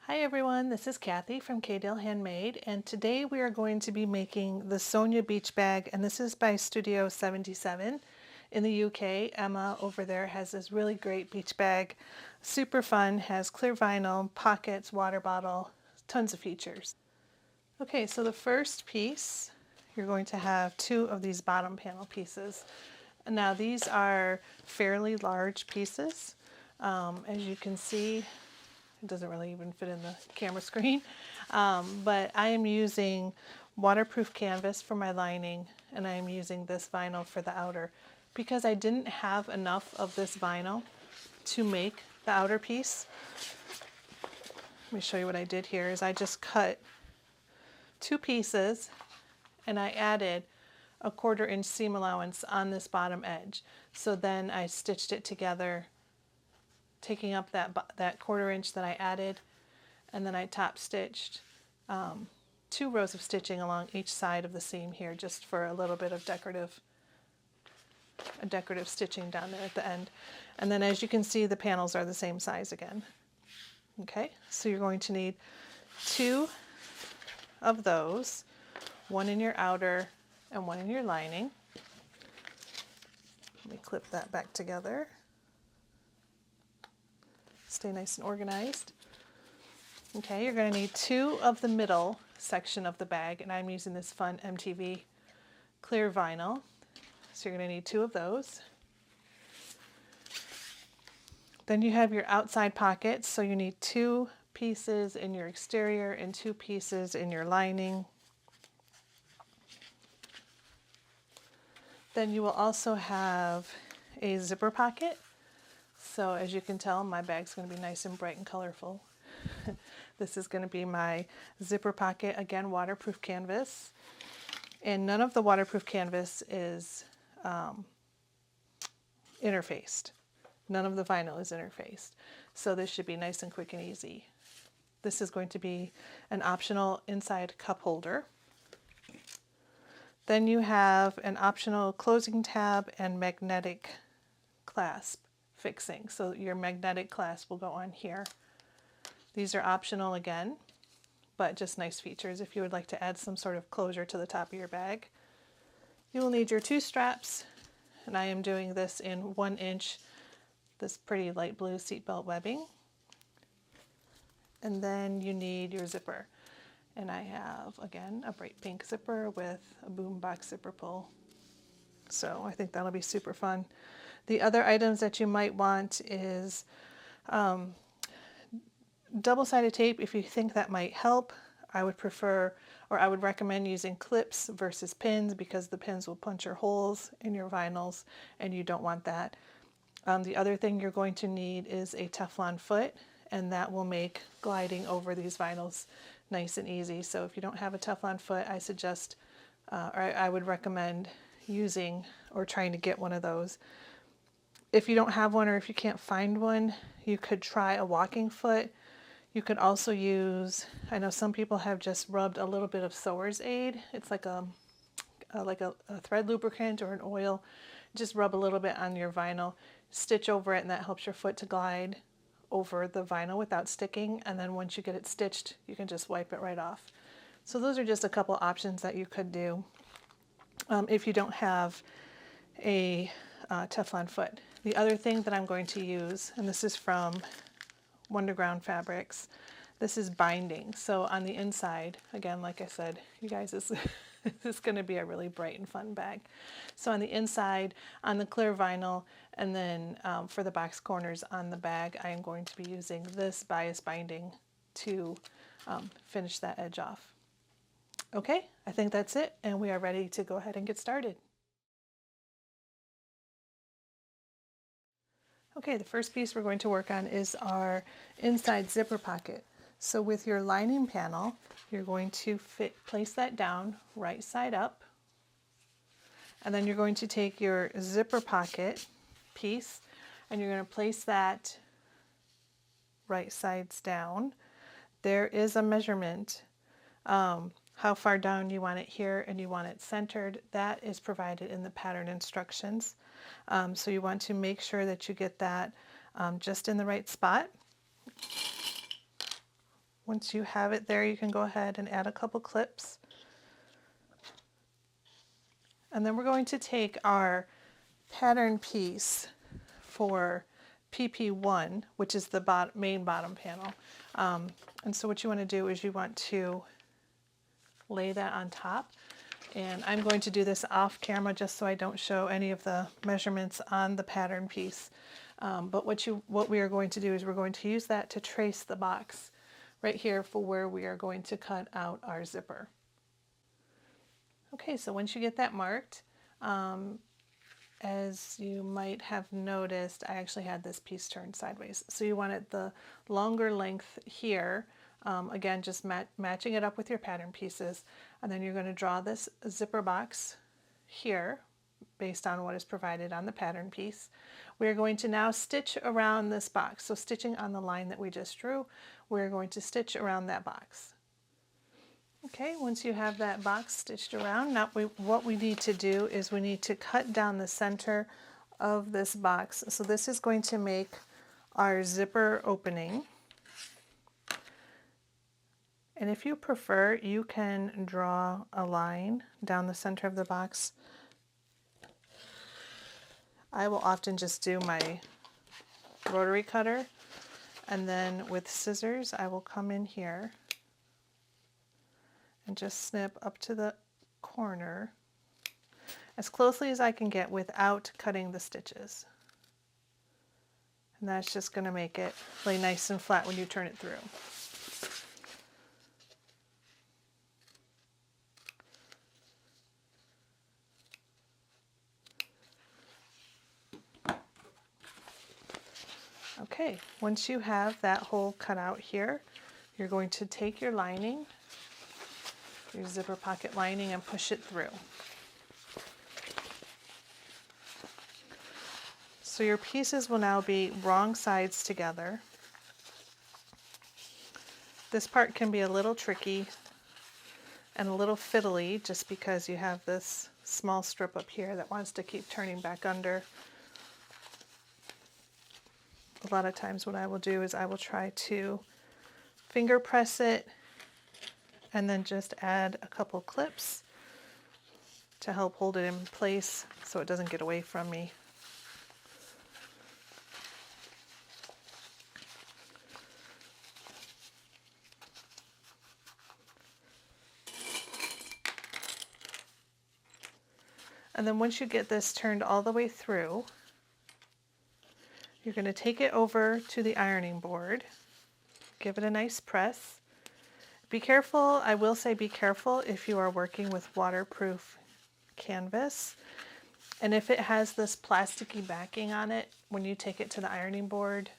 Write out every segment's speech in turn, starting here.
Hi everyone, this is Kathy from K-Dale Handmade, and today we are going to be making the Sonia Beach Bag, and this is by Studio 77 in the UK. Emma over there has this really great beach bag, super fun, has clear vinyl, pockets, water bottle, tons of features. Okay, so the first piece, you're going to have two of these bottom panel pieces. Now these are fairly large pieces. As you can see, it doesn't really even fit in the camera screen, but I am using waterproof canvas for my lining, and I am using this vinyl for the outer because I didn't have enough of this vinyl to make the outer piece. Let me show you what I did here is I just cut two pieces and I added a 1/4 inch seam allowance on this bottom edge. So then I stitched it together, taking up that 1/4 inch that I added, and then I top stitched 2 rows of stitching along each side of the seam here, just for a little bit of decorative stitching down there at the end. And then as you can see, the panels are the same size again. Okay, so you're going to need 2 of those, one in your outer and one in your lining. Let me clip that back together. Stay nice and organized. Okay, you're going to need 2 of the middle section of the bag, and I'm using this fun MTV clear vinyl. So you're going to need 2 of those. Then you have your outside pockets, so you need 2 pieces in your exterior and 2 pieces in your lining. Then you will also have a zipper pocket. So as you can tell, my bag's going to be nice and bright and colorful. This is going to be my zipper pocket, again waterproof canvas, and none of the waterproof canvas is interfaced. None of the vinyl is interfaced, so this should be nice and quick and easy. This is going to be an optional inside cup holder. Then you have an optional closing tab and magnetic clasp fixing, so your magnetic clasp will go on here. These are optional again, but just nice features if you would like to add some sort of closure to the top of your bag. You will need your 2 straps, and I am doing this in 1 inch, this pretty light blue seatbelt webbing. And then you need your zipper. And I have, again, a bright pink zipper with a boombox zipper pull. So I think that'll be super fun. The other items that you might want is double-sided tape. If you think that might help, I would prefer, or I would recommend using clips versus pins, because the pins will puncture holes in your vinyls and you don't want that. The other thing you're going to need is a Teflon foot, and that will make gliding over these vinyls nice and easy. So if you don't have a Teflon foot, I suggest, or I would recommend using or trying to get one of those. If you don't have one, or if you can't find one, you could try a walking foot. You could also use, I know some people have just rubbed a little bit of Sewer's Aid. It's like a thread lubricant or an oil. Just rub a little bit on your vinyl, stitch over it, and that helps your foot to glide over the vinyl without sticking. And then once you get it stitched, you can just wipe it right off. So those are just a couple options that you could do if you don't have a Teflon foot. The other thing that I'm going to use, and this is from Wonderground Fabrics, this is binding. So on the inside, again, like I said, you guys, this is going to be a really bright and fun bag. So on the inside, on the clear vinyl, and then for the box corners on the bag, I am going to be using this bias binding to finish that edge off. Okay, I think that's it, and we are ready to go ahead and get started. Okay, the first piece we're going to work on is our inside zipper pocket. So with your lining panel, you're going to place that down right side up, and then you're going to take your zipper pocket piece and you're going to place that right sides down. There is a measurement, how far down you want it here, and you want it centered. That is provided in the pattern instructions. So you want to make sure that you get that just in the right spot. Once you have it there, you can go ahead and add a couple clips. And then we're going to take our pattern piece for PP1, which is the main bottom panel. And so what you want to do is you want to lay that on top. And I'm going to do this off camera just so I don't show any of the measurements on the pattern piece. But what we are going to do is we're going to use that to trace the box right here for where we are going to cut out our zipper. Okay, so once you get that marked, as you might have noticed, I actually had this piece turned sideways. So you want it the longer length here. Again, just matching it up with your pattern pieces. And then you're going to draw this zipper box here based on what is provided on the pattern piece. We're going to now stitch around this box. So stitching on the line that we just drew, we're going to stitch around that box. Okay, once you have that box stitched around, now what we need to do is we need to cut down the center of this box. So this is going to make our zipper opening. And if you prefer, you can draw a line down the center of the box. I will often just do my rotary cutter, and then with scissors I will come in here and just snip up to the corner as closely as I can get without cutting the stitches. And that's just going to make it lay nice and flat when you turn it through. Okay, once you have that hole cut out here, you're going to take your lining, your zipper pocket lining, and push it through. So your pieces will now be wrong sides together. This part can be a little tricky and a little fiddly just because you have this small strip up here that wants to keep turning back under. A lot of times what I will do is I will try to finger press it and then just add a couple clips to help hold it in place so it doesn't get away from me. And then once you get this turned all the way through, you're going to take it over to the ironing board, give it a nice press. Be careful, I will say be careful if you are working with waterproof canvas. And if it has this plasticky backing on it, when you take it to the ironing board,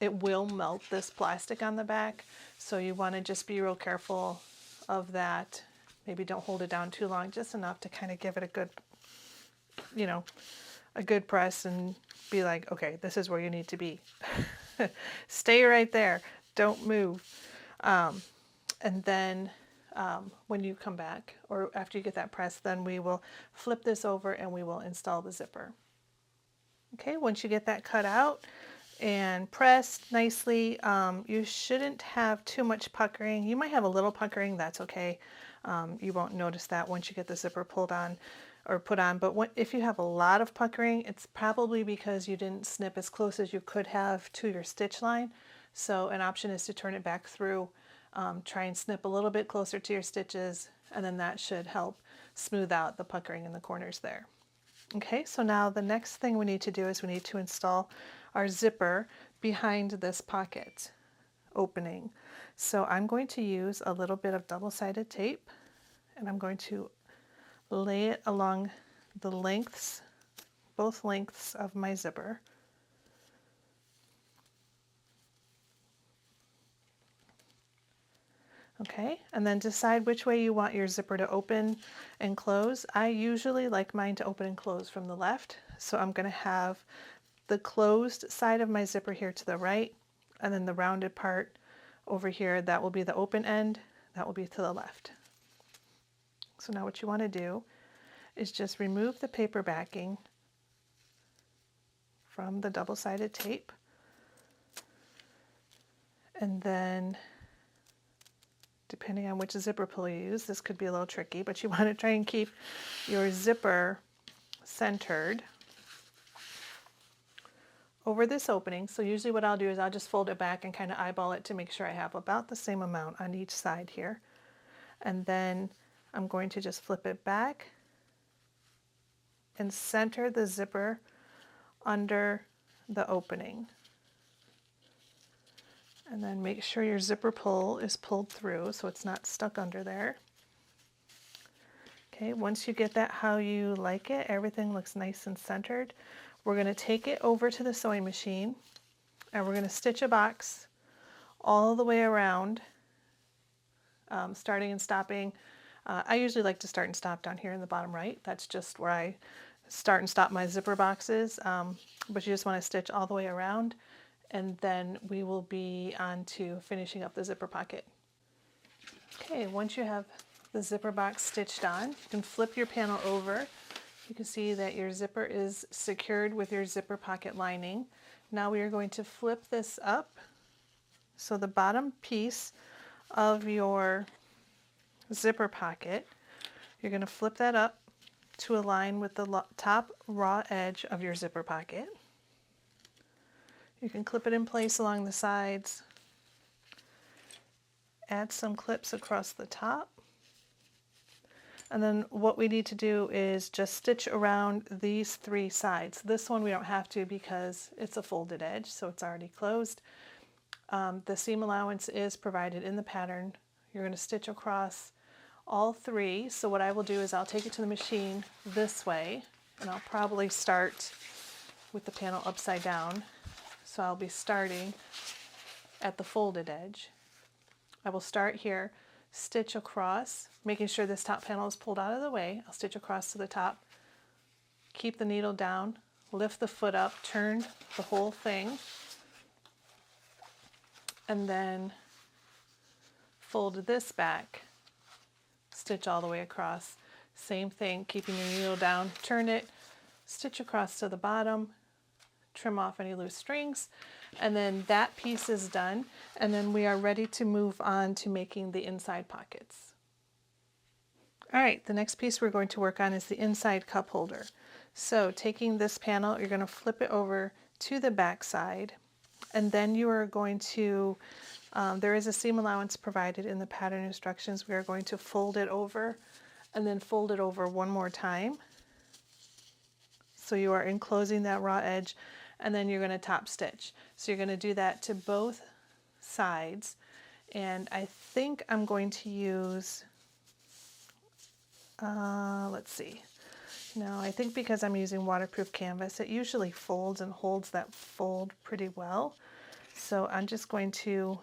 it will melt this plastic on the back. So you want to just be real careful of that. Maybe don't hold it down too long, just enough to kind of give it a good, a good press and be like, okay, this is where you need to be. Stay right there. Don't move. And then when you come back, or after you get that pressed, then we will flip this over and we will install the zipper. Okay, once you get that cut out and pressed nicely, you shouldn't have too much puckering. You might have a little puckering, that's okay. You won't notice that once you get the zipper pulled on or put on, but if you have a lot of puckering, it's probably because you didn't snip as close as you could have to your stitch line. So an option is to turn it back through, try and snip a little bit closer to your stitches, and then that should help smooth out the puckering in the corners there. Okay, so now the next thing we need to do is we need to install our zipper behind this pocket opening. So I'm going to use a little bit of double-sided tape, and I'm going to lay it along the lengths, both lengths of my zipper. Okay, and then decide which way you want your zipper to open and close. I usually like mine to open and close from the left, so I'm going to have the closed side of my zipper here to the right, and then the rounded part over here, that will be the open end, that will be to the left. So now what you want to do is just remove the paper backing from the double-sided tape, And then depending on which zipper pull you use, this could be a little tricky, but you want to try and keep your zipper centered over this opening. So usually what I'll do is I'll just fold it back and kind of eyeball it to make sure I have about the same amount on each side here. And then I'm going to just flip it back and center the zipper under the opening. And then make sure your zipper pull is pulled through so it's not stuck under there. Okay, once you get that how you like it, everything looks nice and centered, we're going to take it over to the sewing machine and we're going to stitch a box all the way around, starting and stopping. I usually like to start and stop down here in the bottom right. That's just where I start and stop my zipper boxes, but you just want to stitch all the way around, and then we will be on to finishing up the zipper pocket. Okay, once you have the zipper box stitched on, you can flip your panel over. You can see that your zipper is secured with your zipper pocket lining. Now we are going to flip this up. So the bottom piece of your zipper pocket, you're going to flip that up to align with the top raw edge of your zipper pocket. You can clip it in place along the sides, add some clips across the top. And then what we need to do is just stitch around these three sides. This one we don't have to because it's a folded edge, so it's already closed. The seam allowance is provided in the pattern. You're going to stitch across all three. So what I will do is I'll take it to the machine this way, and I'll probably start with the panel upside down. So I'll be starting at the folded edge. I will start here, stitch across, making sure this top panel is pulled out of the way. I'll stitch across to the top, keep the needle down, lift the foot up, turn the whole thing, and then fold this back, stitch all the way across. Same thing, keeping your needle down, turn it, stitch across to the bottom, trim off any loose strings, and then that piece is done, and then we are ready to move on to making the inside pockets. All right, the next piece we're going to work on is the inside cup holder. So taking this panel, you're going to flip it over to the back side, and then you are going to, there is a seam allowance provided in the pattern instructions. We are going to fold it over and then fold it over one more time. So you are enclosing that raw edge, and then you're going to top stitch. So you're going to do that to both sides. And I think I'm going to use, let's see. No, I think because I'm using waterproof canvas, it usually folds and holds that fold pretty well. So I'm just going to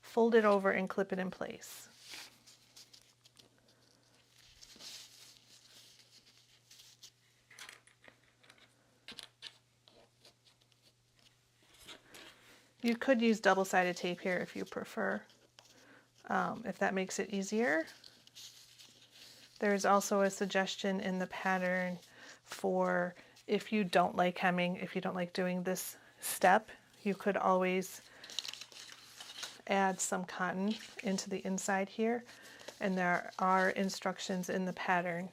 fold it over and clip it in place. You could use double-sided tape here if you prefer, if that makes it easier. There's also a suggestion in the pattern for if you don't like hemming, if you don't like doing this step, you could always add some cotton into the inside here, and there are instructions in the pattern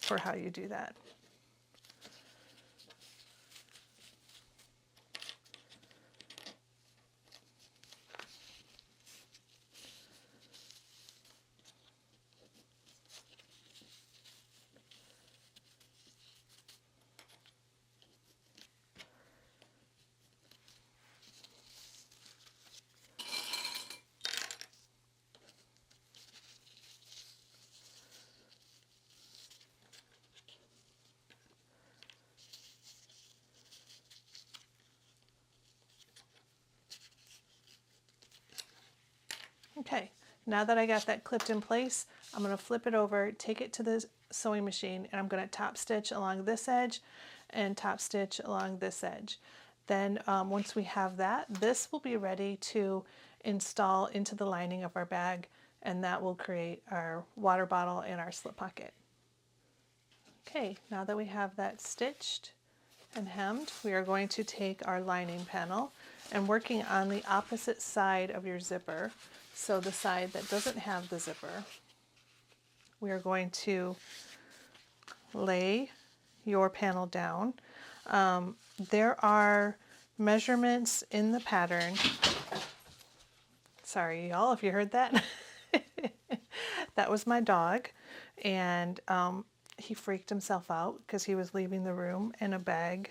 for how you do that. Okay, now that I got that clipped in place, I'm going to flip it over, take it to the sewing machine, and I'm going to top stitch along this edge and top stitch along this edge. Then once we have that, this will be ready to install into the lining of our bag, and that will create our water bottle and our slip pocket. Okay, now that we have that stitched and hemmed, we are going to take our lining panel and working on the opposite side of your zipper, so the side that doesn't have the zipper, we are going to lay your panel down. There are measurements in the pattern. Sorry, y'all, if you heard that. That was my dog, and he freaked himself out because he was leaving the room and a bag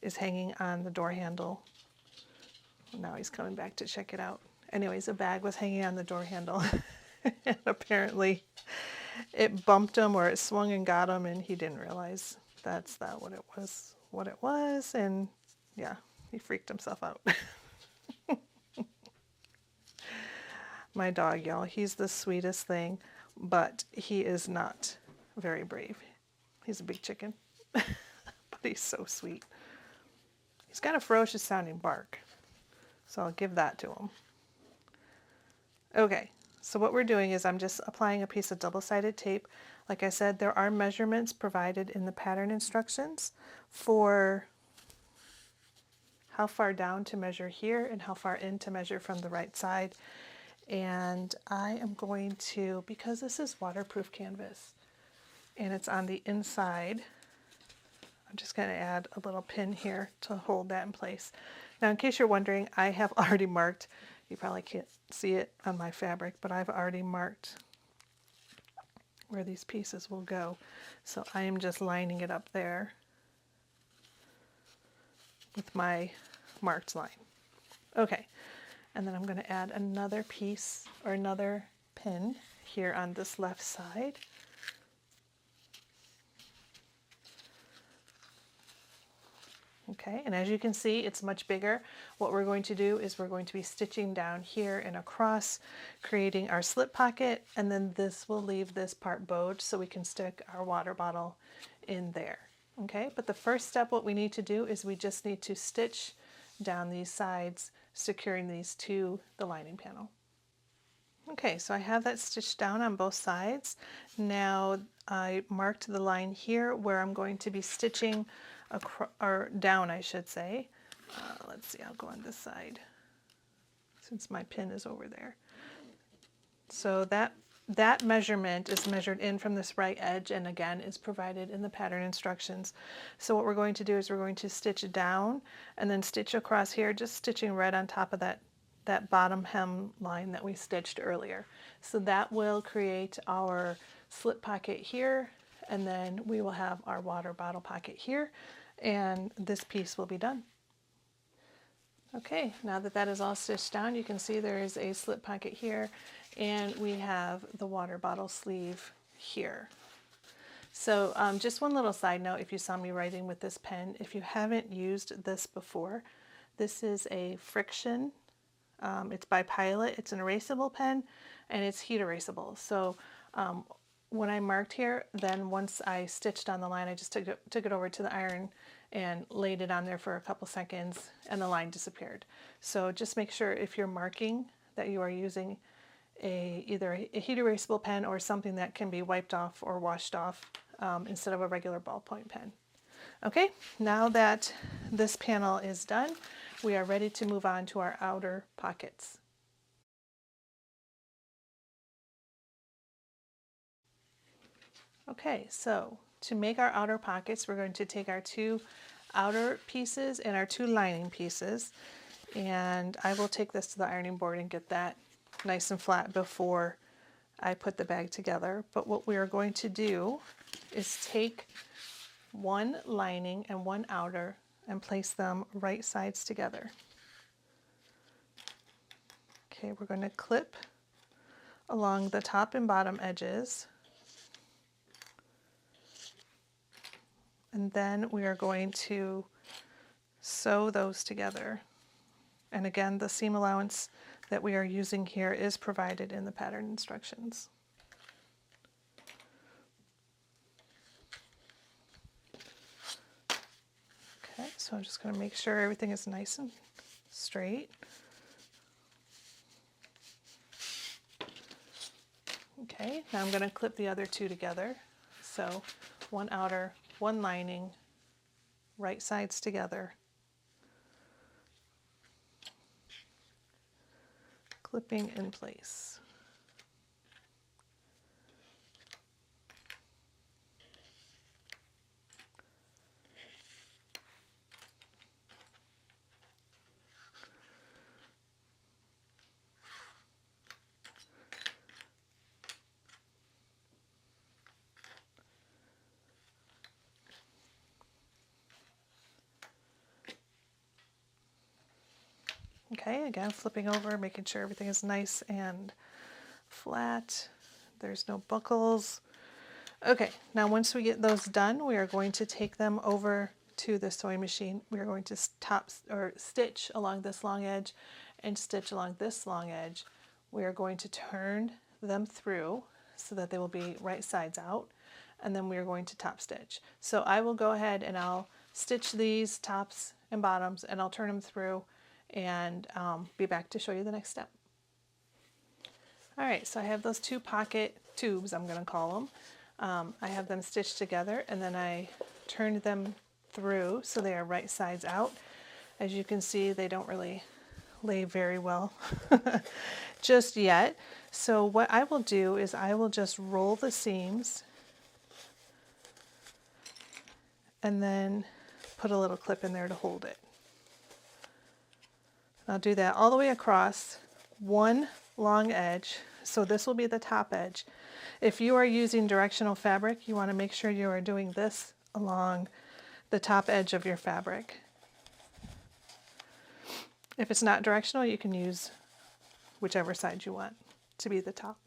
is hanging on the door handle. Now he's coming back to check it out. Anyways, a bag was hanging on the door handle and apparently it bumped him or it swung and got him, and he didn't realize that's not what it was, and yeah, he freaked himself out. My dog, y'all, he's the sweetest thing, but he is not very brave. He's a big chicken, but he's so sweet. He's got a ferocious sounding bark, so I'll give that to him. Okay, so what we're doing is I'm just applying a piece of double-sided tape. Like I said, there are measurements provided in the pattern instructions for how far down to measure here and how far in to measure from the right side. And I am going to, because this is waterproof canvas and it's on the inside, I'm just going to add a little pin here to hold that in place. Now, in case you're wondering, I have already marked, you probably can't see it on my fabric, but I've already marked where these pieces will go. So I am just lining it up there with my marked line. Okay. And then I'm going to add another piece or another pin here on this left side. Okay, and as you can see, it's much bigger. What we're going to do is we're going to be stitching down here and across, creating our slip pocket, and then this will leave this part bowed so we can stick our water bottle in there. Okay, but the first step, what we need to do is we just need to stitch down these sides, securing these to the lining panel. Okay, so I have that stitched down on both sides. Now I marked the line here where I'm going to be stitching or down, I should say. Let's see, I'll go on this side since my pin is over there. So that measurement is measured in from this right edge, and again is provided in the pattern instructions. So what we're going to do is we're going to stitch down and then stitch across here, just stitching right on top of that bottom hem line that we stitched earlier. So that will create our slip pocket here, and then we will have our water bottle pocket here, and this piece will be done. Okay, now that that is all stitched down, you can see there is a slip pocket here, and we have the water bottle sleeve here. So just one little side note, if you saw me writing with this pen, if you haven't used this before, this is a Friction. It's by Pilot. It's an erasable pen, and it's heat erasable. So when I marked here, then once I stitched on the line, I just took it over to the iron and laid it on there for a couple seconds, and the line disappeared. So just make sure if you're marking that you are using either a heat erasable pen or something that can be wiped off or washed off instead of a regular ballpoint pen. Okay, now that this panel is done, we are ready to move on to our outer pockets. Okay, so to make our outer pockets, we're going to take our two outer pieces and our two lining pieces, and I will take this to the ironing board and get that nice and flat before I put the bag together. But what we are going to do is take one lining and one outer and place them right sides together. Okay, we're going to clip along the top and bottom edges, and then we are going to sew those together. And again, the seam allowance that we are using here is provided in the pattern instructions. Okay, so I'm just going to make sure everything is nice and straight. Okay, now I'm going to clip the other two together. So one outer, one lining, right sides together. Clipping in place. Okay, again, flipping over, making sure everything is nice and flat. There's no buckles. Okay, now once we get those done, we are going to take them over to the sewing machine. We are going to stitch along this long edge and stitch along this long edge. We are going to turn them through so that they will be right sides out, and then we are going to top stitch. So I will go ahead and I'll stitch these tops and bottoms, and I'll turn them through and be back to show you the next step. All right, so I have those two pocket tubes, I'm going to call them. I have them stitched together, and then I turned them through so they are right sides out. As you can see, they don't really lay very well just yet. So what I will do is I will just roll the seams and then put a little clip in there to hold it. I'll do that all the way across one long edge. So this will be the top edge. If you are using directional fabric, you want to make sure you are doing this along the top edge of your fabric. If it's not directional, you can use whichever side you want to be the top.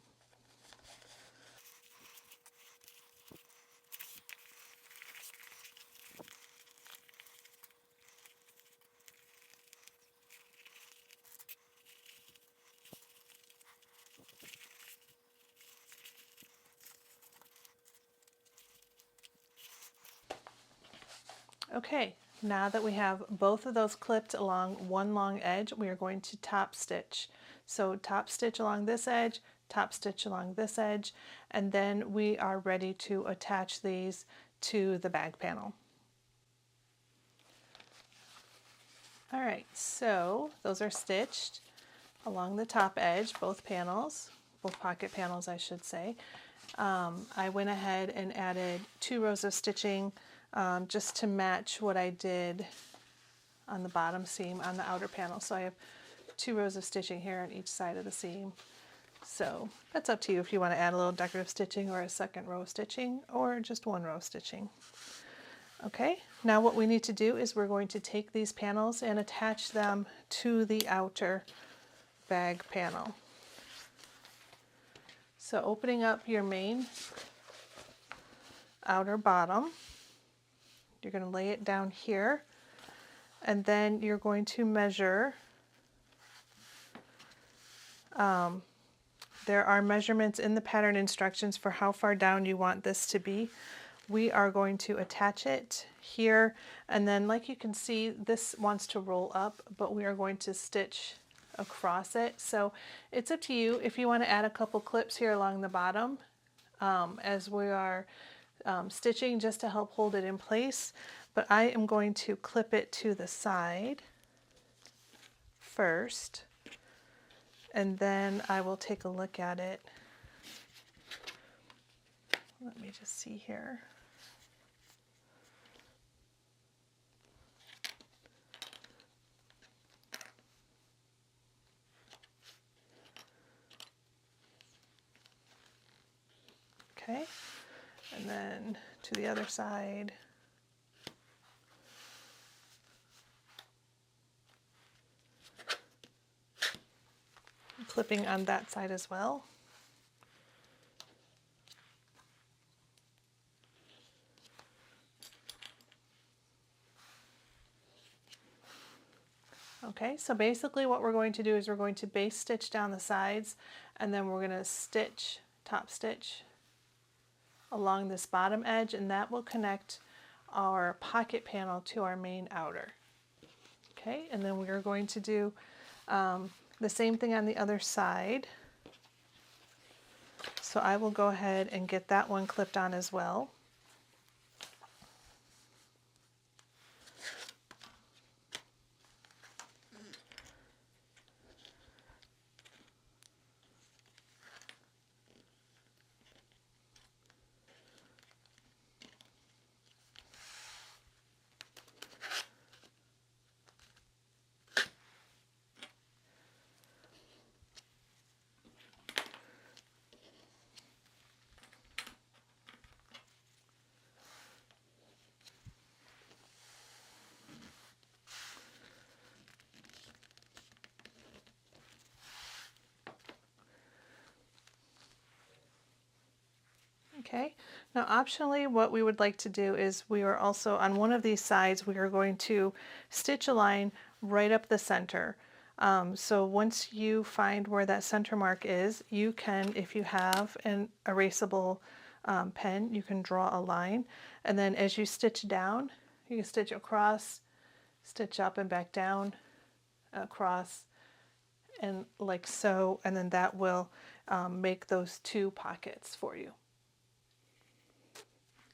Okay, now that we have both of those clipped along one long edge, we are going to top stitch. So top stitch along this edge, top stitch along this edge, and then we are ready to attach these to the bag panel. All right, so those are stitched along the top edge, both panels, both pocket panels I should say. I went ahead and added 2 rows of stitching just to match what I did on the bottom seam on the outer panel. So I have 2 rows of stitching here on each side of the seam. So that's up to you if you want to add a little decorative stitching or a second row of stitching or just 1 row of stitching. Okay, now what we need to do is we're going to take these panels and attach them to the outer bag panel. So opening up your main outer bottom, you're going to lay it down here, and then you're going to measure. There are measurements in the pattern instructions for how far down you want this to be. We are going to attach it here, and then like you can see, this wants to roll up, but we are going to stitch across it. So it's up to you if you want to add a couple clips here along the bottom as we are stitching just to help hold it in place. But I am going to clip it to the side first, and then I will take a look at it. Let me just see here. Okay, and then to the other side. Clipping on that side as well. Okay, so basically what we're going to do is we're going to base stitch down the sides, and then we're going to stitch, top stitch along this bottom edge, and that will connect our pocket panel to our main outer. Okay, and then we are going to do the same thing on the other side. So I will go ahead and get that one clipped on as well. Okay, now optionally what we would like to do is we are also on one of these sides we are going to stitch a line right up the center. So once you find where that center mark is, you can, if you have an erasable pen, you can draw a line, and then as you stitch down, you can stitch across, stitch up and back down, across, and like so, and then that will make those two pockets for you.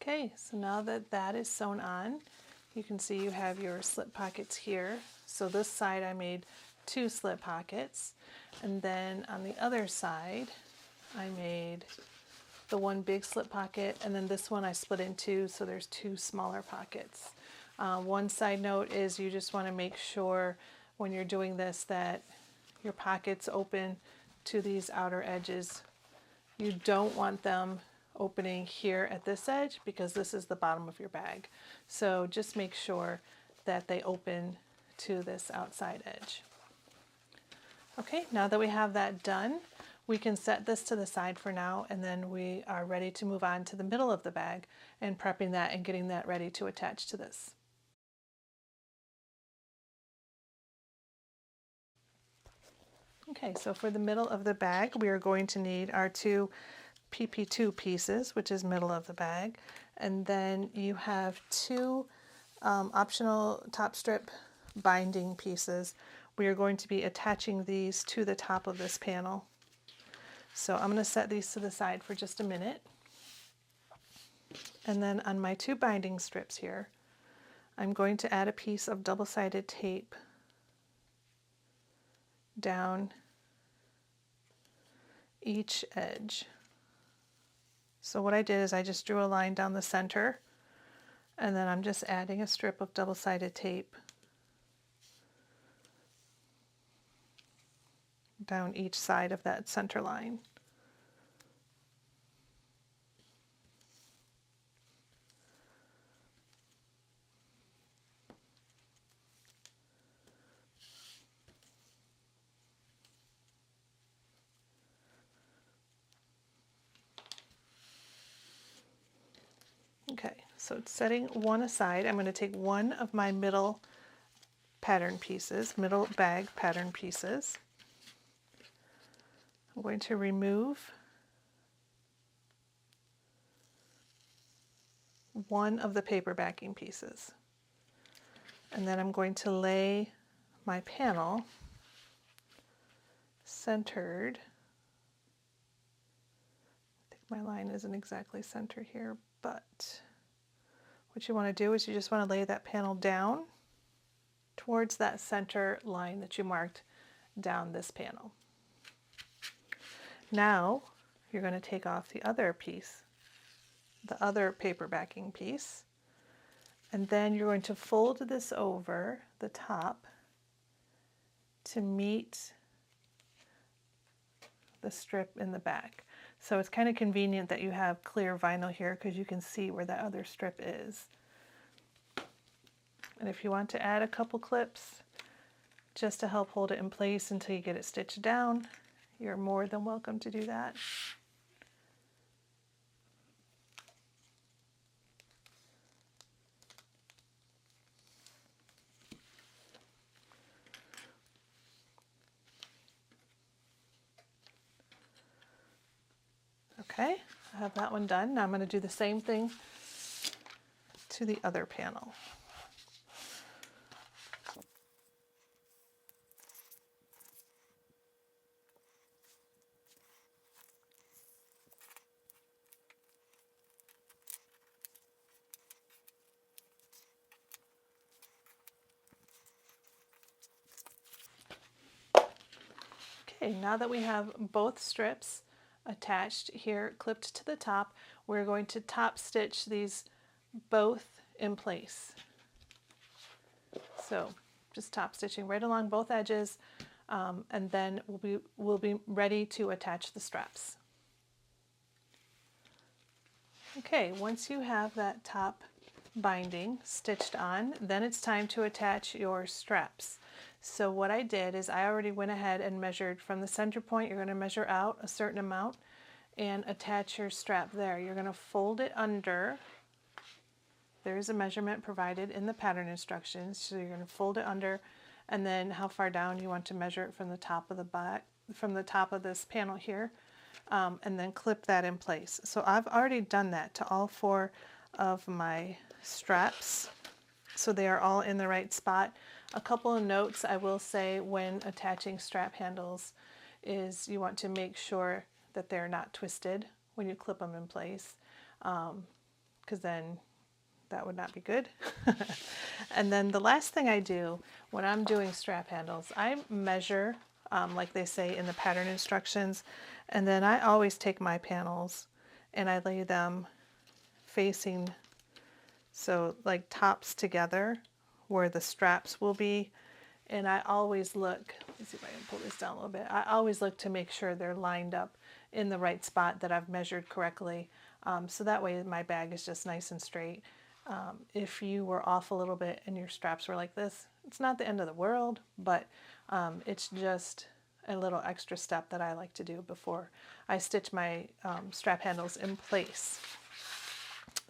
Okay, so now that that is sewn on, you can see you have your slip pockets here. So this side I made 2 slip pockets, and then on the other side I made the one big slip pocket, and then this one I split in 2, so there's 2 smaller pockets. One side note is you just want to make sure when you're doing this that your pockets open to these outer edges. You don't want them opening here at this edge because this is the bottom of your bag. So just make sure that they open to this outside edge. Okay, now that we have that done, we can set this to the side for now, and then we are ready to move on to the middle of the bag and prepping that and getting that ready to attach to this. Okay, so for the middle of the bag, we are going to need our 2 PP2 pieces, which is middle of the bag, and then you have 2 optional top strip binding pieces. We are going to be attaching these to the top of this panel. So I'm going to set these to the side for just a minute, and then on my 2 binding strips here, I'm going to add a piece of double-sided tape down each edge. So what I did is I just drew a line down the center, and then I'm just adding a strip of double-sided tape down each side of that center line. Okay, so it's setting one aside. I'm going to take one of my middle pattern pieces, middle bag pattern pieces. I'm going to remove one of the paper backing pieces, and then I'm going to lay my panel centered. I think my line isn't exactly centered here, but what you want to do is you just want to lay that panel down towards that center line that you marked down this panel. Now you're going to take off the other piece, the other paper backing piece, and then you're going to fold this over the top to meet the strip in the back. So it's kind of convenient that you have clear vinyl here because you can see where that other strip is. And if you want to add a couple clips just to help hold it in place until you get it stitched down, you're more than welcome to do that. Okay, I have that one done. Now I'm going to do the same thing to the other panel. Okay, now that we have both strips attached here, clipped to the top, we're going to top stitch these both in place. So just top stitching right along both edges, and then we'll be ready to attach the straps. Okay, once you have that top binding stitched on, then it's time to attach your straps. So what I did is I already went ahead and measured from the center point. You're going to measure out a certain amount, and attach your strap there. You're going to fold it under. There is a measurement provided in the pattern instructions, so you're going to fold it under, and then how far down you want to measure it from the top of the back, from the top of this panel here, and then clip that in place. So I've already done that to all 4 of my straps, so they are all in the right spot. A couple of notes I will say when attaching strap handles is you want to make sure that they're not twisted when you clip them in place, because then that would not be good. And then the last thing I do when I'm doing strap handles, I measure like they say in the pattern instructions, and then I always take my panels and I lay them facing, so like tops together where the straps will be. And I always look, let me see if I can pull this down a little bit. I always look to make sure they're lined up in the right spot, that I've measured correctly. So that way my bag is just nice and straight. If you were off a little bit and your straps were like this, it's not the end of the world, but it's just a little extra step that I like to do before I stitch my strap handles in place.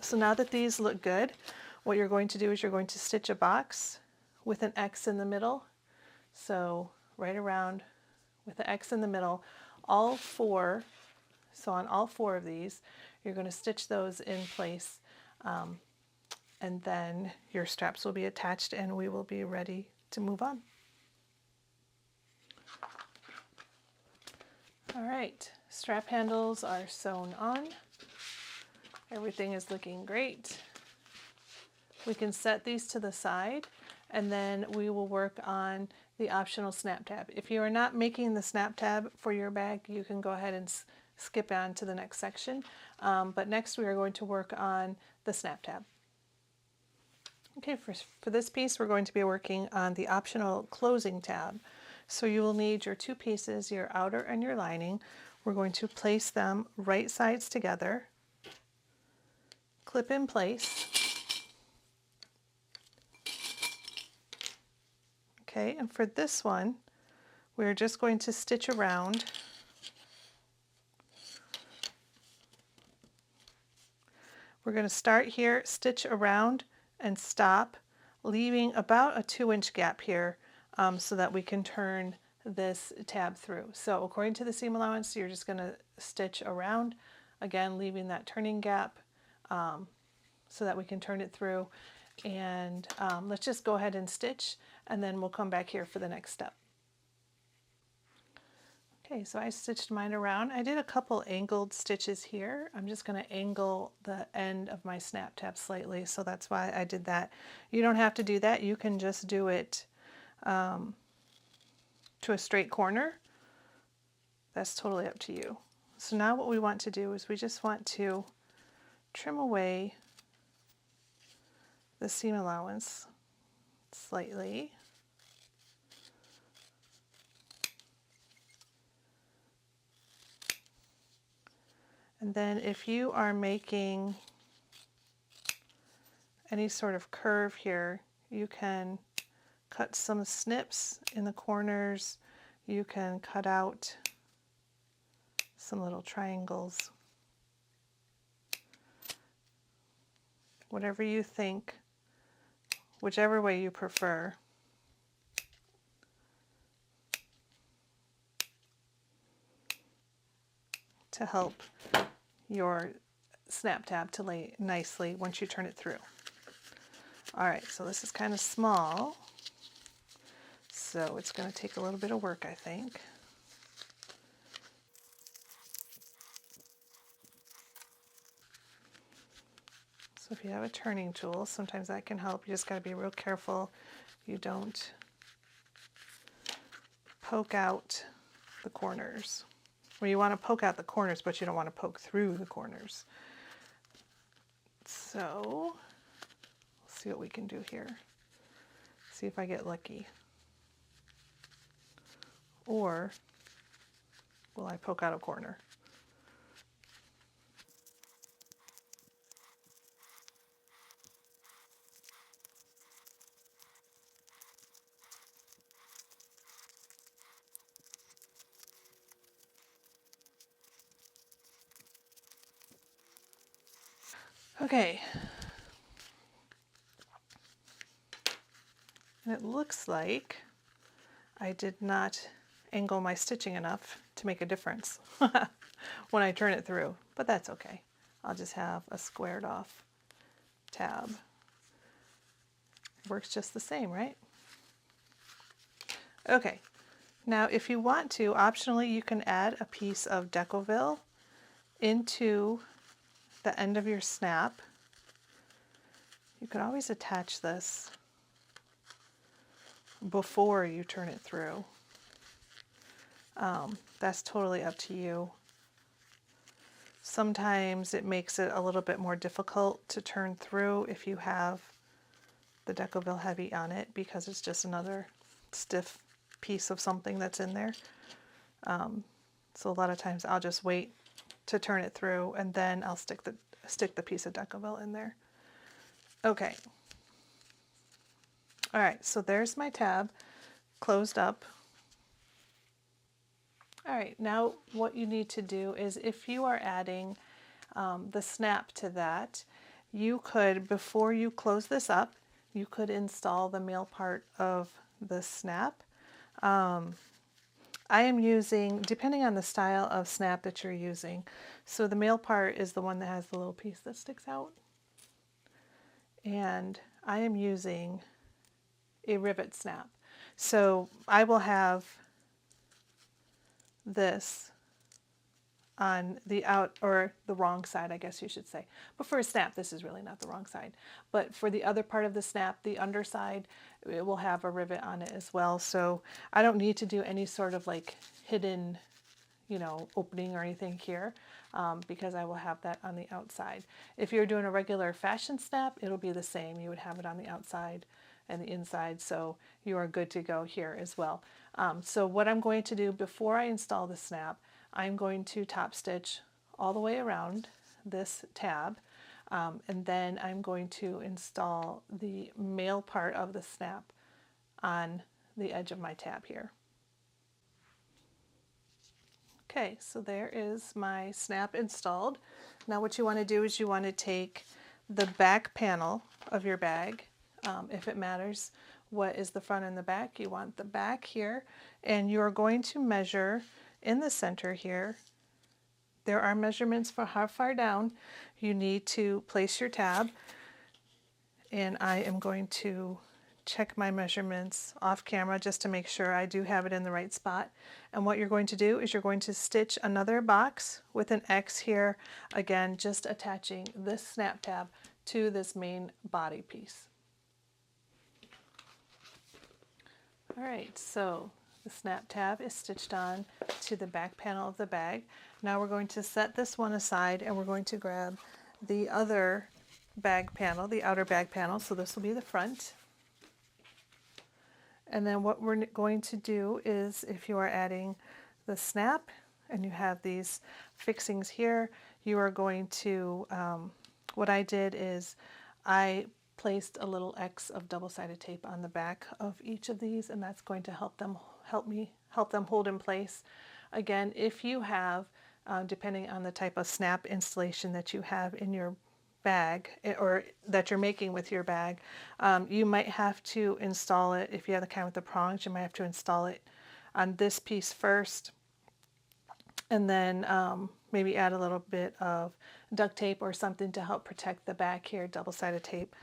So now that these look good, what you're going to do is you're going to stitch a box with an X in the middle. So right around with the X in the middle, all 4. So on all 4 of these, you're going to stitch those in place, and then your straps will be attached and we will be ready to move on. All right, strap handles are sewn on. Everything is looking great. We can set these to the side, and then we will work on the optional snap tab. If you are not making the snap tab for your bag, you can go ahead and skip on to the next section. But next we are going to work on the snap tab. Okay, for this piece we're going to be working on the optional closing tab. So you will need your 2 pieces, your outer and your lining. We're going to place them right sides together, clip in place. Okay, and for this one, we're just going to stitch around. We're going to start here, stitch around, and stop, leaving about a 2-inch gap here so that we can turn this tab through. So according to the seam allowance, you're just going to stitch around, again leaving that turning gap so that we can turn it through. And let's just go ahead and stitch, and then we'll come back here for the next step. Okay, so I stitched mine around. I did a couple angled stitches here. I'm just going to angle the end of my snap tab slightly, so that's why I did that. You don't have to do that. You can just do it to a straight corner. That's totally up to you. So now what we want to do is we just want to trim away the seam allowance slightly. And then if you are making any sort of curve here, you can cut some snips in the corners. You can cut out some little triangles. Whatever you think, whichever way you prefer. To help your snap tab to lay nicely once you turn it through. All right, so this is kind of small, so it's going to take a little bit of work, I think. So if you have a turning tool, sometimes that can help. You just got to be real careful you don't poke out the corners. Well, you want to poke out the corners, but you don't want to poke through the corners. So, let's see what we can do here. See if I get lucky. Or will I poke out a corner? Okay. And it looks like I did not angle my stitching enough to make a difference when I turn it through, but that's okay. I'll just have a squared off tab. Works just the same, right? Okay, now if you want to, optionally you can add a piece of Decoville into the end of your snap. You could always attach this before you turn it through. That's totally up to you. Sometimes it makes it a little bit more difficult to turn through if you have the Decoville heavy on it, because it's just another stiff piece of something that's in there. So a lot of times I'll just wait to turn it through and then I'll stick the piece of Decoville in there. Okay. All right, so there's my tab closed up. All right, now what you need to do is, if you are adding the snap to that, you could, before you close this up, you could install the male part of the snap. I am using, depending on the style of snap that you're using, so the male part is the one that has the little piece that sticks out. And I am using a rivet snap. So I will have this on the out, or the wrong side, I guess you should say. But for a snap, this is really not the wrong side. But for the other part of the snap, the underside, it will have a rivet on it as well. So I don't need to do any sort of like hidden, opening or anything here, because I will have that on the outside. If you're doing a regular fashion snap, it'll be the same. You would have it on the outside and the inside, so you are good to go here as well. So what I'm going to do before I install the snap, I'm going to top stitch all the way around this tab, and then I'm going to install the male part of the snap on the edge of my tab here. Okay, so there is my snap installed. Now what you want to do is you want to take the back panel of your bag, if it matters what is the front and the back. You want the back here, and you're going to measure in the center here. There are measurements for how far down you need to place your tab, and I am going to check my measurements off camera just to make sure I do have it in the right spot. And what you're going to do is you're going to stitch another box with an X here, again just attaching this snap tab to this main body piece. All right, so the snap tab is stitched on to the back panel of the bag. Now we're going to set this one aside, and we're going to grab the other bag panel, the outer bag panel. So this will be the front. And then what we're going to do is, if you are adding the snap and you have these fixings here, you are going to, what I did is I placed a little X of double-sided tape on the back of each of these, and that's going to help them hold in place. Again, if you have, depending on the type of snap installation that you have in your bag, or that you're making with your bag, you might have to install it. If you have the kind with the prongs, you might have to install it on this piece first, and then maybe add a little bit of duct tape or something to help protect the back here, double-sided tape,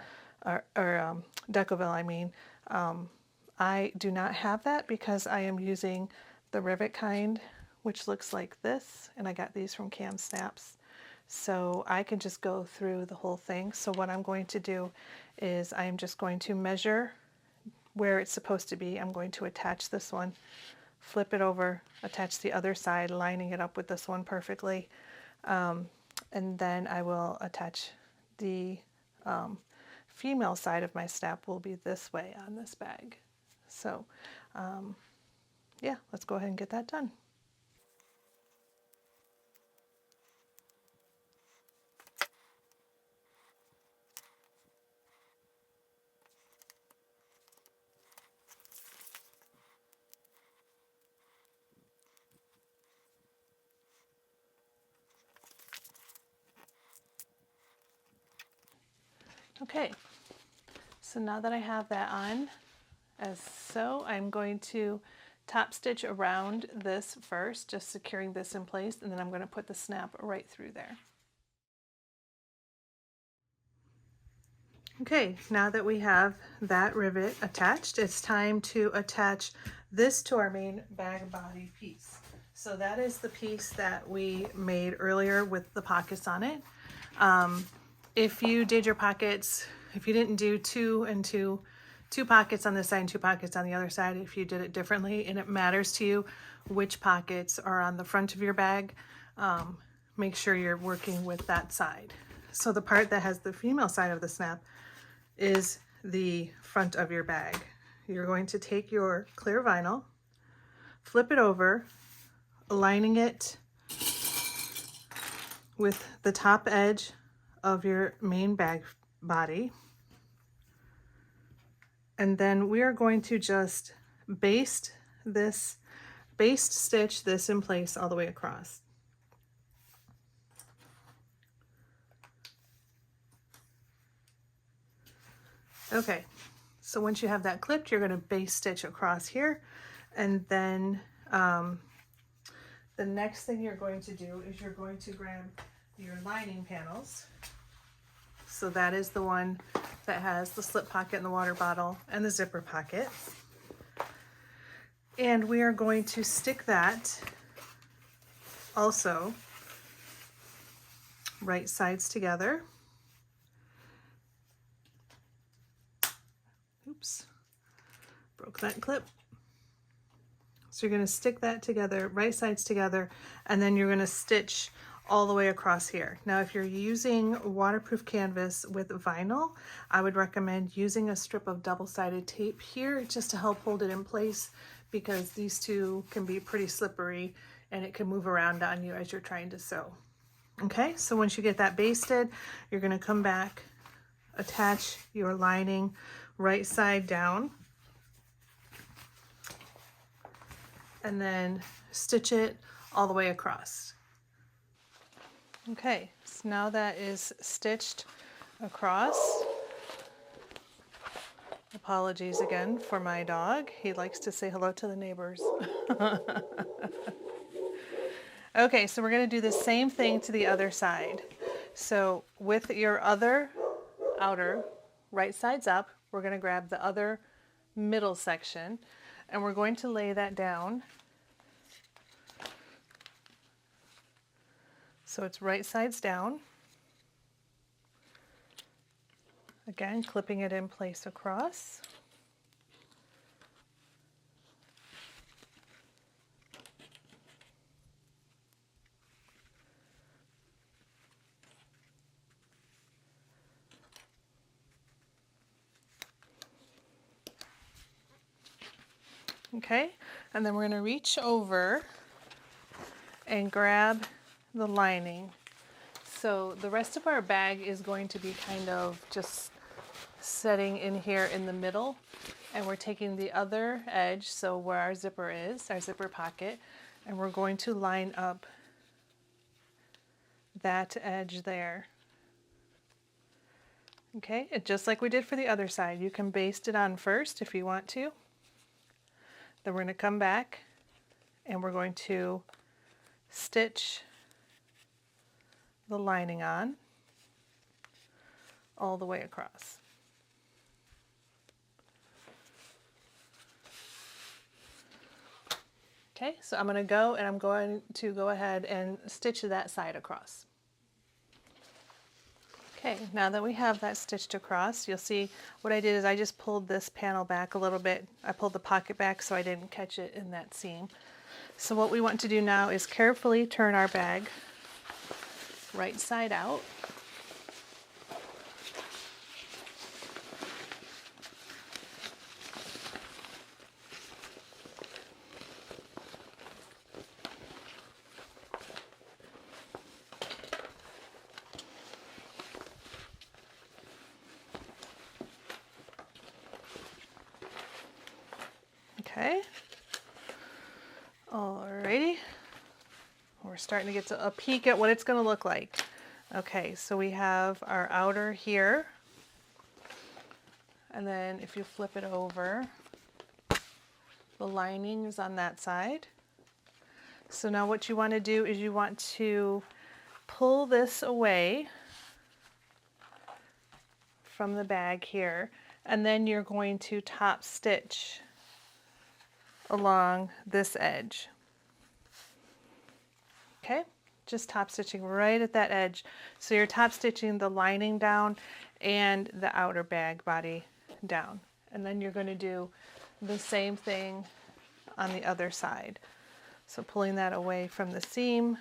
or Decoville I mean. I do not have that because I am using the rivet kind, which looks like this, and I got these from Cam Snaps. So I can just go through the whole thing. So what I'm going to do is I'm just going to measure where it's supposed to be. I'm going to attach this one, flip it over, attach the other side, lining it up with this one perfectly. And then I will attach the female side of my snap will be this way on this bag. So yeah, let's go ahead and get that done. Okay, so now that I have that on as so, I'm going to top stitch around this first, just securing this in place, and then I'm going to put the snap right through there. Okay, now that we have that rivet attached, it's time to attach this to our main bag body piece. So that is the piece that we made earlier with the pockets on it. If you did your pockets, if you didn't do two pockets on this side and two pockets on the other side, if you did it differently and it matters to you which pockets are on the front of your bag, make sure you're working with that side. So the part that has the female side of the snap is the front of your bag. You're going to take your clear vinyl, flip it over, aligning it with the top edge of your main bag body. And then we are going to just baste stitch this in place all the way across. Okay, so once you have that clipped, you're going to baste stitch across here, and then the next thing you're going to do is you're going to grab your lining panels. So that is the one that has the slip pocket and the water bottle and the zipper pocket. And we are going to stick that also right sides together. Oops, broke that clip. So you're going to stick that together, right sides together, and then you're going to stitch all the way across here. Now, if you're using waterproof canvas with vinyl, I would recommend using a strip of double-sided tape here just to help hold it in place, because these two can be pretty slippery and it can move around on you as you're trying to sew. Okay, so once you get that basted, you're going to come back, attach your lining right side down, and then stitch it all the way across. Okay, so now that is stitched across. Apologies again for my dog. He likes to say hello to the neighbors. Okay, so we're going to do the same thing to the other side. So with your other outer right sides up, we're going to grab the other middle section and we're going to lay that down. So it's right sides down. Again, clipping it in place across. Okay, and then we're going to reach over and grab the lining. So the rest of our bag is going to be kind of just setting in here in the middle, and we're taking the other edge, so where our zipper is, our zipper pocket, and we're going to line up that edge there. Okay, and just like we did for the other side, you can baste it on first if you want to. Then we're going to come back and we're going to stitch the lining on all the way across. Okay, so I'm going to go ahead and stitch that side across. Okay, now that we have that stitched across, you'll see what I did is I just pulled this panel back a little bit. I pulled the pocket back so I didn't catch it in that seam. So what we want to do now is carefully turn our bag right side out. Okay, alrighty, we're starting to get to a peek at what it's going to look like. Okay, so we have our outer here, And then if you flip it over, the lining is on that side. So now what you want to do is you want to pull this away from the bag here, and then you're going to top stitch along this edge. Okay, just top stitching right at that edge. So you're top stitching the lining down and the outer bag body down. And then you're going to do the same thing on the other side. So pulling that away from the seam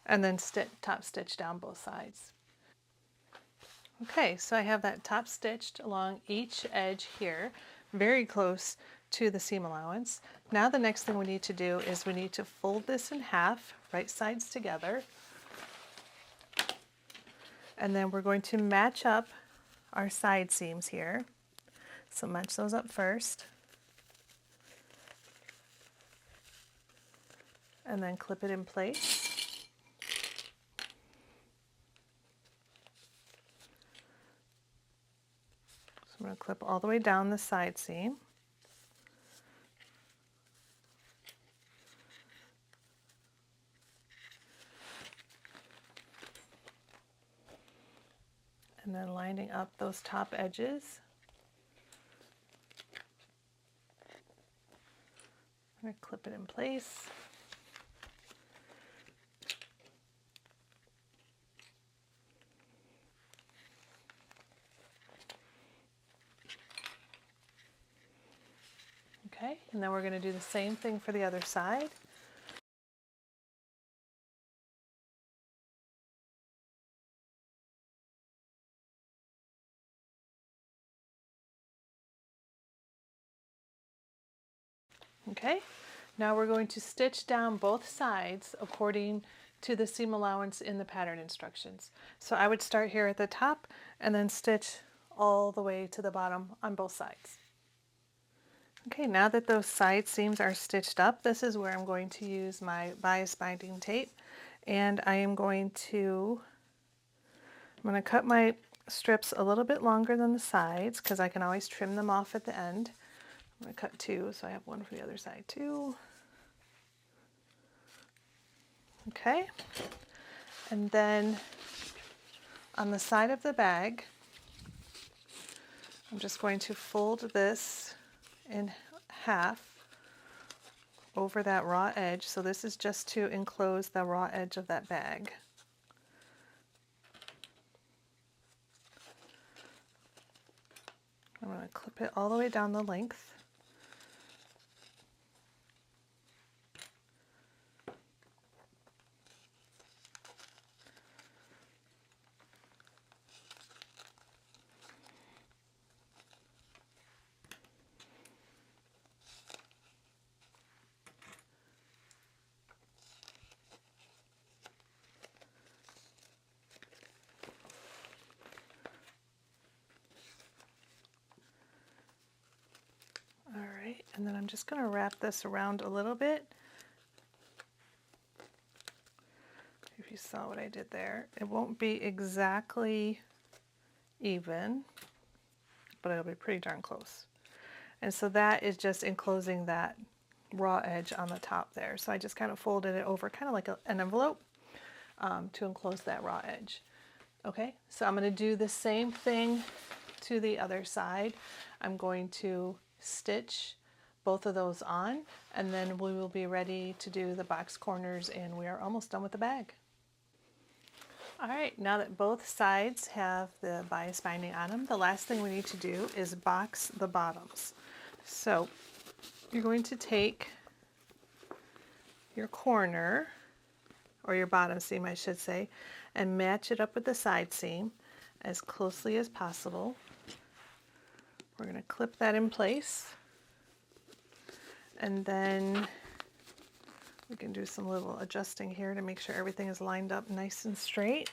and then top stitch down both sides. Okay, so I have that top stitched along each edge here, very close to the seam allowance. Now the next thing we need to do is we need to fold this in half, right sides together. And then we're going to match up our side seams here. So match those up first. And then clip it in place. So I'm going to clip all the way down the side seam. And then lining up those top edges. I'm going to clip it in place. Okay, and then we're going to do the same thing for the other side. Okay, now we're going to stitch down both sides according to the seam allowance in the pattern instructions. So I would start here at the top and then stitch all the way to the bottom on both sides. Okay, now that those side seams are stitched up, this is where I'm going to use my bias binding tape, and I'm going to cut my strips a little bit longer than the sides because I can always trim them off at the end. I'm going to cut two, so I have one for the other side too. Okay, and then on the side of the bag, I'm just going to fold this in half over that raw edge. So this is just to enclose the raw edge of that bag. I'm going to clip it all the way down the length. Alright, and then I'm just going to wrap this around a little bit. If you saw what I did there, it won't be exactly even, but it'll be pretty darn close. And so that is just enclosing that raw edge on the top there. So I just kind of folded it over kind of like an envelope to enclose that raw edge. Okay, so I'm going to do the same thing to the other side. I'm going to stitch both of those on, and then we will be ready to do the box corners, and we are almost done with the bag. All right, now that both sides have the bias binding on them, the last thing we need to do is box the bottoms. So you're going to take your corner, or your bottom seam I should say, and match it up with the side seam as closely as possible. We're going to clip that in place, and then we can do some little adjusting here to make sure everything is lined up nice and straight.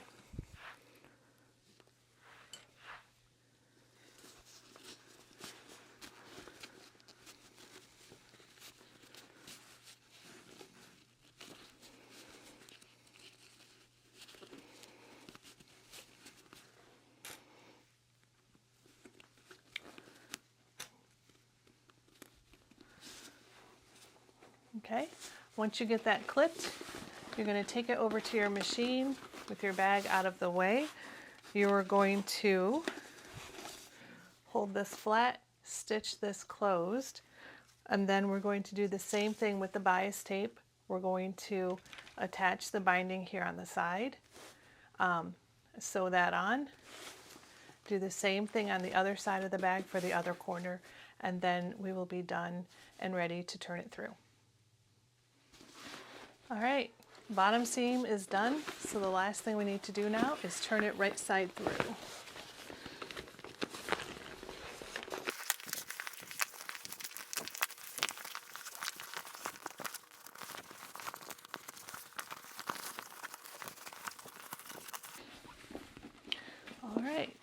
Okay, once you get that clipped, you're going to take it over to your machine with your bag out of the way. You are going to hold this flat, stitch this closed, and then we're going to do the same thing with the bias tape. We're going to attach the binding here on the side, sew that on, do the same thing on the other side of the bag for the other corner, and then we will be done and ready to turn it through. All right, bottom seam is done, so the last thing we need to do now is turn it right side through. All right.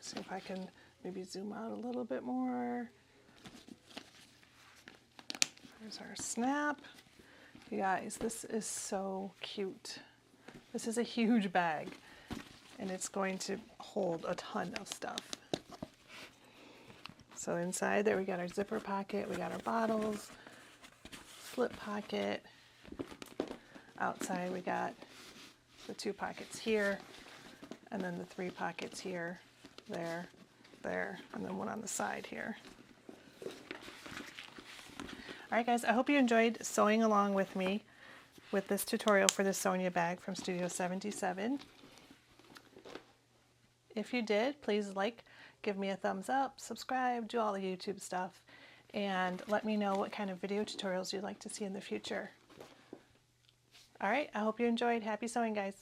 See if I can maybe zoom out a little bit more. There's our snap. You guys, this is so cute. This is a huge bag, and it's going to hold a ton of stuff. So inside there we got our zipper pocket, we got our bottles, slip pocket. Outside we got the 2 pockets here, and then the 3 pockets here, there, there, and then one on the side here. All right guys, I hope you enjoyed sewing along with me with this tutorial for the Sonia bag from Studio 77. If you did, please like, give me a thumbs up, subscribe, do all the YouTube stuff, and let me know what kind of video tutorials you'd like to see in the future. All right, I hope you enjoyed. Happy sewing, guys.